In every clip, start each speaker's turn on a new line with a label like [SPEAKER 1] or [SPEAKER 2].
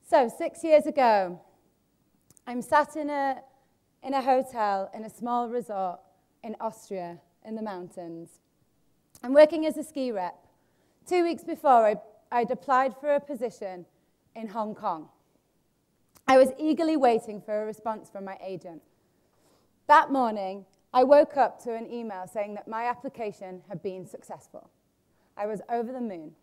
[SPEAKER 1] So 6 years ago, I'm sat in a hotel in a small resort in Austria in the mountains. I'm working as a ski rep. 2 weeks before, I'd applied for a position in Hong Kong. I was eagerly waiting for a response from my agent. That morning, I woke up to an email saying that my application had been successful. I was over the moon.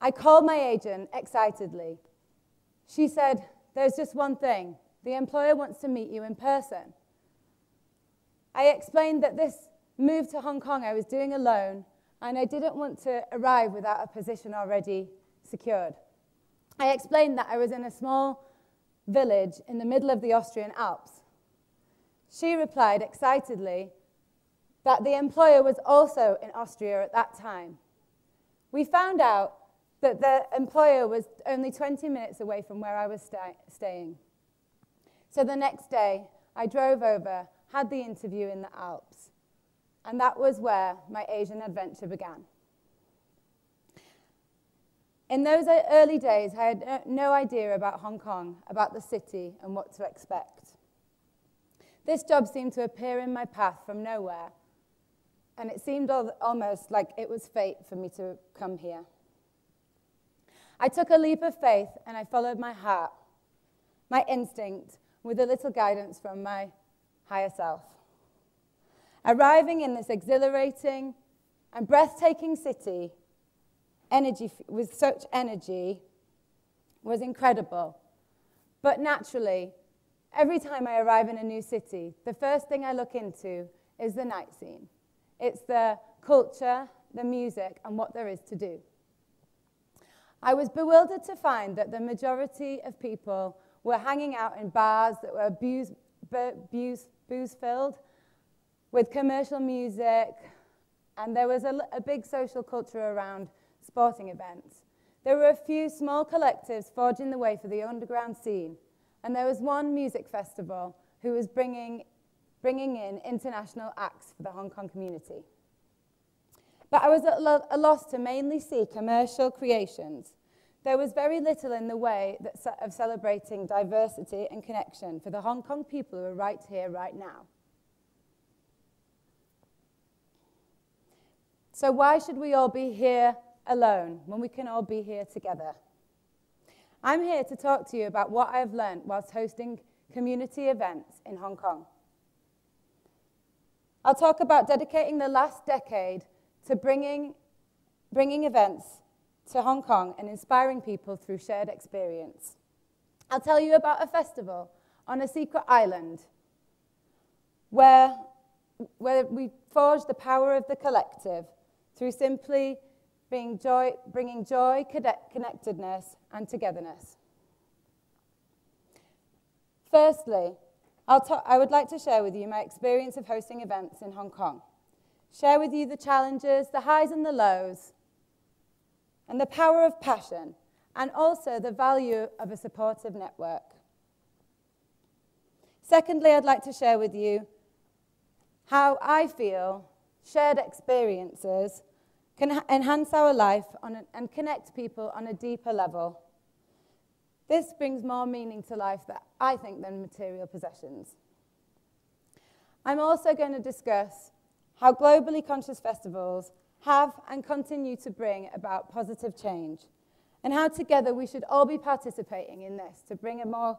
[SPEAKER 1] I called my agent excitedly. She said, "There's just one thing. The employer wants to meet you in person." I explained that this move to Hong Kong I was doing alone, and I didn't want to arrive without a position already secured. I explained that I was in a small village in the middle of the Austrian Alps. She replied excitedly that the employer was also in Austria at that time. We found out that the employer was only 20 minutes away from where I was staying. So the next day, I drove over, had the interview in the Alps, and that was where my Asian adventure began. In those early days, I had no idea about Hong Kong, about the city, and what to expect. This job seemed to appear in my path from nowhere, and it seemed almost like it was fate for me to come here. I took a leap of faith, and I followed my heart, my instinct, with a little guidance from my higher self. Arriving in this exhilarating and breathtaking city, with such energy, was incredible. But naturally, every time I arrive in a new city, the first thing I look into is the night scene. It's the culture, the music, and what there is to do. I was bewildered to find that the majority of people were hanging out in bars that were booze-filled, with commercial music, and there was a big social culture around sporting events. There were a few small collectives forging the way for the underground scene, and there was one music festival who was bringing in international acts for the Hong Kong community. But I was at a loss to mainly see commercial creations. There was very little in the way of celebrating diversity and connection for the Hong Kong people who are right here, right now. So why should we all be here alone when we can all be here together? I'm here to talk to you about what I've learned whilst hosting community events in Hong Kong. I'll talk about dedicating the last decade to bringing events to Hong Kong and inspiring people through shared experience. I'll tell you about a festival on a secret island where we forged the power of the collective through simply bringing joy, connectedness, and togetherness. Firstly, I would like to share with you my experience of hosting events in Hong Kong. Share with you the challenges, the highs and the lows, and the power of passion, and also the value of a supportive network. Secondly, I'd like to share with you how I feel shared experiences can enhance our life and connect people on a deeper level. This brings more meaning to life, I think, than material possessions. I'm also going to discuss how globally conscious festivals have and continue to bring about positive change, and how together we should all be participating in this to bring a more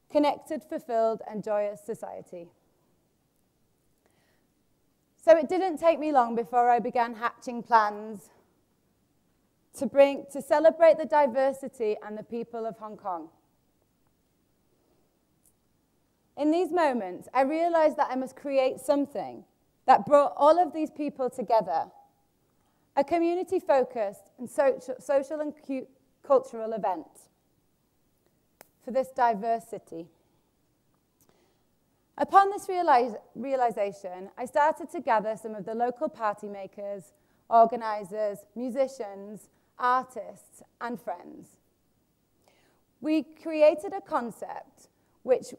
[SPEAKER 1] connected, fulfilled, and joyous society. So it didn't take me long before I began hatching plans to celebrate the diversity and the people of Hong Kong. In these moments, I realized that I must create something that brought all of these people together, a community-focused and social and cultural event for this diverse city. Upon this realization, I started to gather some of the local party makers, organizers, musicians, artists, and friends. We created a concept which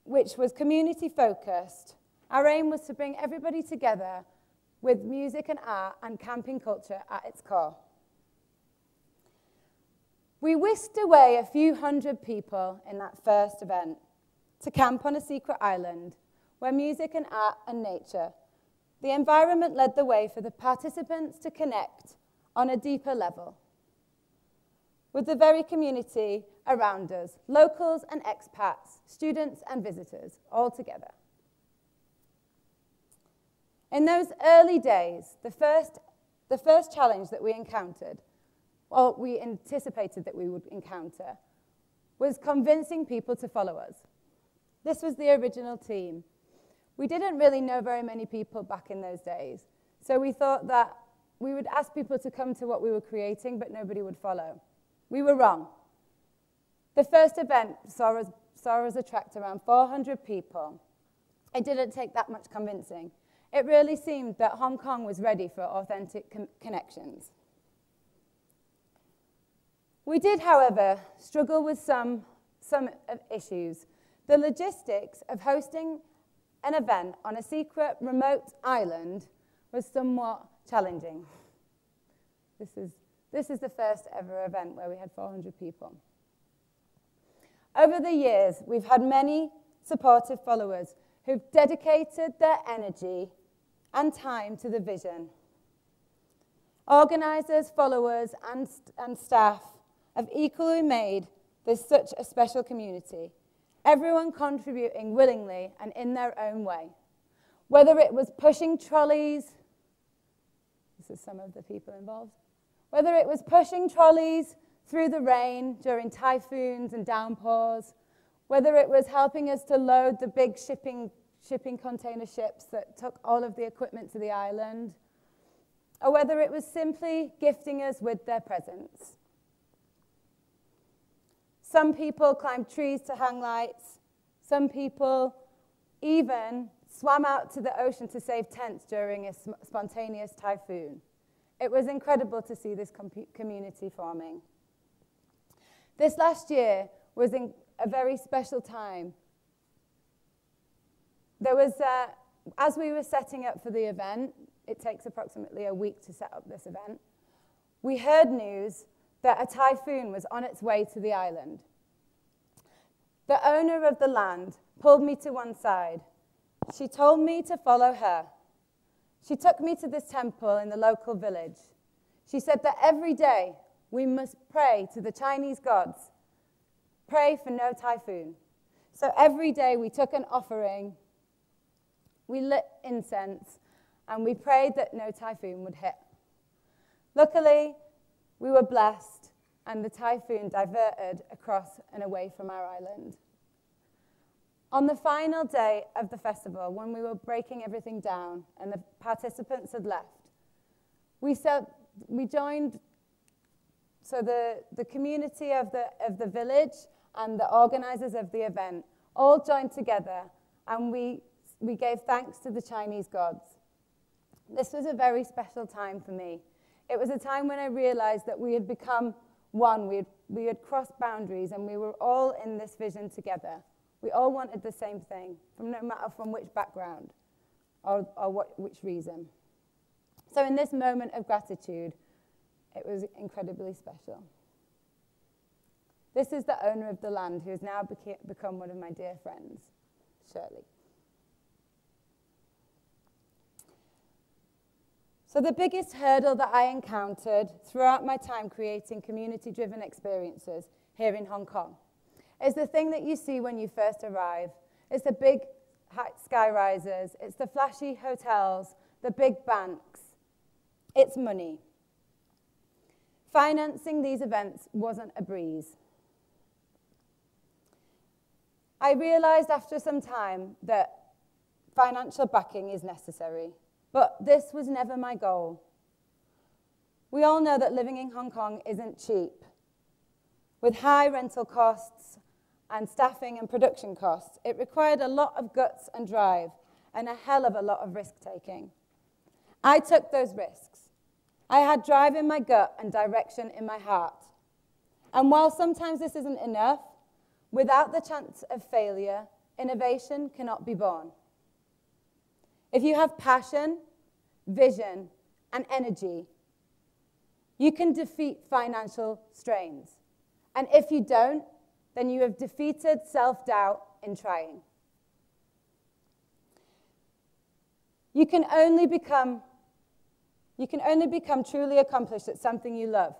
[SPEAKER 1] was community-focused. Our aim was to bring everybody together with music and art and camping culture at its core. We whisked away a few hundred people in that first event to camp on a secret island where music and art and nature, the environment led the way for the participants to connect on a deeper level with the very community around us, locals and expats, students and visitors, all together. In those early days, the first challenge that we encountered, or we anticipated that we would encounter, was convincing people to follow us. This was the original team. We didn't really know very many people back in those days, so we thought that we would ask people to come to what we were creating, but nobody would follow. We were wrong. The first event saw us attract around 400 people. It didn't take that much convincing. It really seemed that Hong Kong was ready for authentic connections. We did, however, struggle with some issues. The logistics of hosting an event on a secret remote island was somewhat challenging. This is the first ever event where we had 400 people. Over the years, we've had many supportive followers who've dedicated their energy and time to the vision. Organisers, followers, and staff have equally made this such a special community, everyone contributing willingly and in their own way. Whether it was pushing trolleys, this is some of the people involved, whether it was pushing trolleys through the rain during typhoons and downpours, whether it was helping us to load the big shipping container ships that took all of the equipment to the island, or whether it was simply gifting us with their presence. Some people climbed trees to hang lights. Some people even swam out to the ocean to save tents during a spontaneous typhoon. It was incredible to see this community forming. This last year was a very special time. There was, as we were setting up for the event, it takes approximately a week to set up this event, we heard news that a typhoon was on its way to the island. The owner of the land pulled me to one side. She told me to follow her. She took me to this temple in the local village. She said that every day we must pray to the Chinese gods, pray for no typhoon. So every day we took an offering, we lit incense, and we prayed that no typhoon would hit. Luckily, we were blessed, and the typhoon diverted across and away from our island. On the final day of the festival, when we were breaking everything down and the participants had left, we joined, so the community of the village and the organizers of the event all joined together, and we gave thanks to the Chinese gods. This was a very special time for me. It was a time when I realized that we had become one. We had crossed boundaries, and we were all in this vision together. We all wanted the same thing, no matter from which background or which reason. So in this moment of gratitude, it was incredibly special. This is the owner of the land, who has now become one of my dear friends, Shirley. So the biggest hurdle that I encountered throughout my time creating community-driven experiences here in Hong Kong is the thing that you see when you first arrive. It's the big sky risers, it's the flashy hotels, the big banks. It's money. Financing these events wasn't a breeze. I realized after some time that financial backing is necessary, but this was never my goal. We all know that living in Hong Kong isn't cheap. With high rental costs and staffing and production costs, it required a lot of guts and drive and a hell of a lot of risk-taking. I took those risks. I had drive in my gut and direction in my heart. And while sometimes this isn't enough, without the chance of failure, innovation cannot be born. If you have passion, vision, and energy, you can defeat financial strains. And if you don't, then you have defeated self-doubt in trying. You can only become truly accomplished at something you love.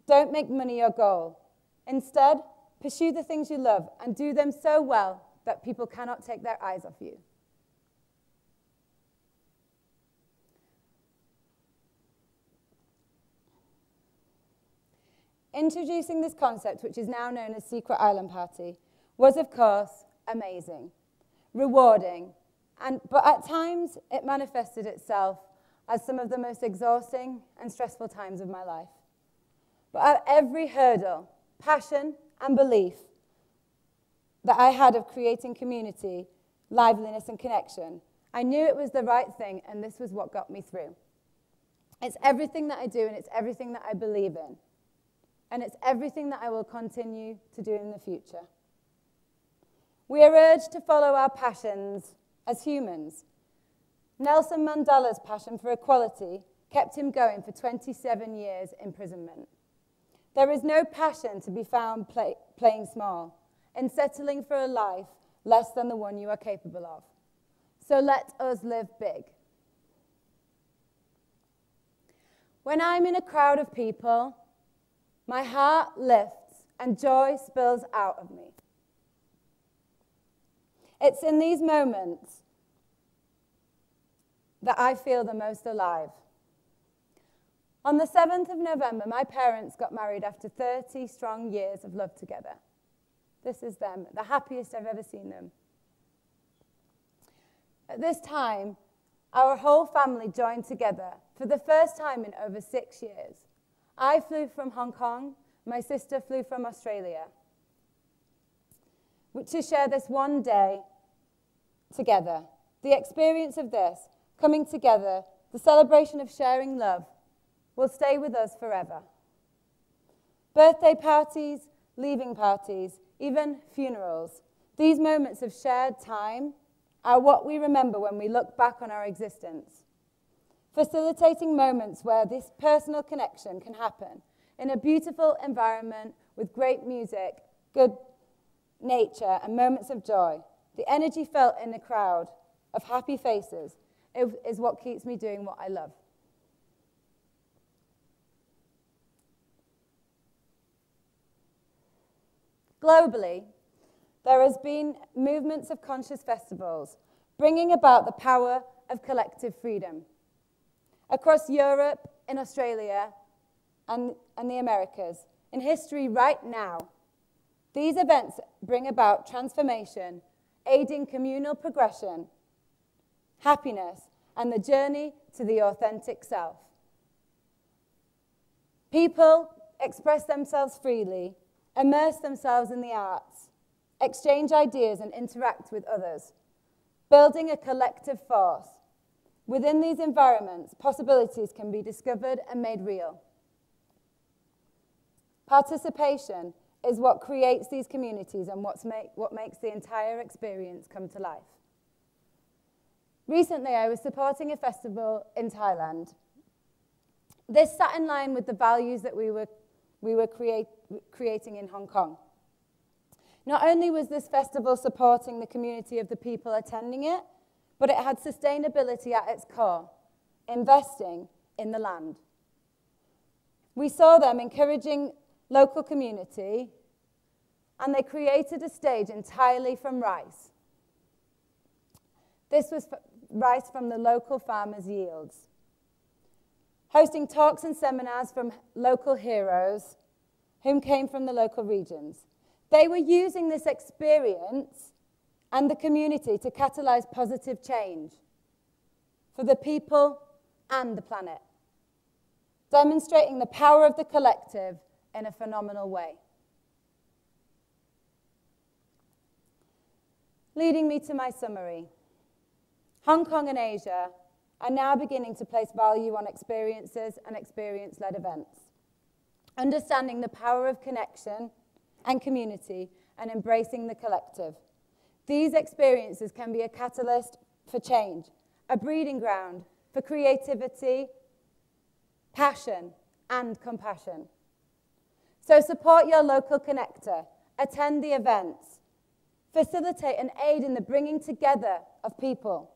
[SPEAKER 1] Don't make money your goal. Instead, pursue the things you love and do them so well that people cannot take their eyes off you. Introducing this concept, which is now known as Secret Island Party, was, of course, amazing, rewarding, but at times it manifested itself as some of the most exhausting and stressful times of my life. But at every hurdle, passion and belief that I had of creating community, liveliness and connection, I knew it was the right thing, and this was what got me through. It's everything that I do, and it's everything that I believe in. And it's everything that I will continue to do in the future. We are urged to follow our passions as humans. Nelson Mandela's passion for equality kept him going for 27 years imprisonment. There is no passion to be found playing small and settling for a life less than the one you are capable of. So let us live big. When I'm in a crowd of people, my heart lifts and joy spills out of me. It's in these moments that I feel the most alive. On the 7th of November, my parents got married after 30 strong years of love together. This is them, the happiest I've ever seen them. At this time, our whole family joined together for the first time in over 6 years. I flew from Hong Kong, my sister flew from Australia, to share this one day together. The experience of this, coming together, the celebration of sharing love, will stay with us forever. Birthday parties, leaving parties, even funerals, these moments of shared time are what we remember when we look back on our existence. Facilitating moments where this personal connection can happen in a beautiful environment with great music, good nature, and moments of joy. The energy felt in the crowd of happy faces is what keeps me doing what I love. Globally, there has been movements of conscious festivals bringing about the power of collective freedom. Across Europe, in Australia, and the Americas, in history right now, these events bring about transformation, aiding communal progression, happiness, and the journey to the authentic self. People express themselves freely, immerse themselves in the arts, exchange ideas, and interact with others, building a collective force. Within these environments, possibilities can be discovered and made real. Participation is what creates these communities and what makes the entire experience come to life. Recently, I was supporting a festival in Thailand. This sat in line with the values that we were creating in Hong Kong. Not only was this festival supporting the community of the people attending it, but it had sustainability at its core, investing in the land. We saw them encouraging local community, and they created a stage entirely from rice. This was rice from the local farmers' yields. Hosting talks and seminars from local heroes whom came from the local regions. They were using this experience and the community to catalyze positive change for the people and the planet, demonstrating the power of the collective in a phenomenal way. Leading me to my summary. Hong Kong and Asia are now beginning to place value on experiences and experience-led events, understanding the power of connection and community and embracing the collective. These experiences can be a catalyst for change, a breeding ground for creativity, passion, and compassion. So support your local connector, attend the events, facilitate and aid in the bringing together of people,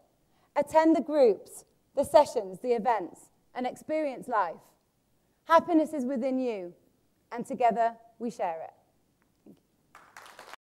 [SPEAKER 1] attend the groups, the sessions, the events, and experience life. Happiness is within you, and together we share it.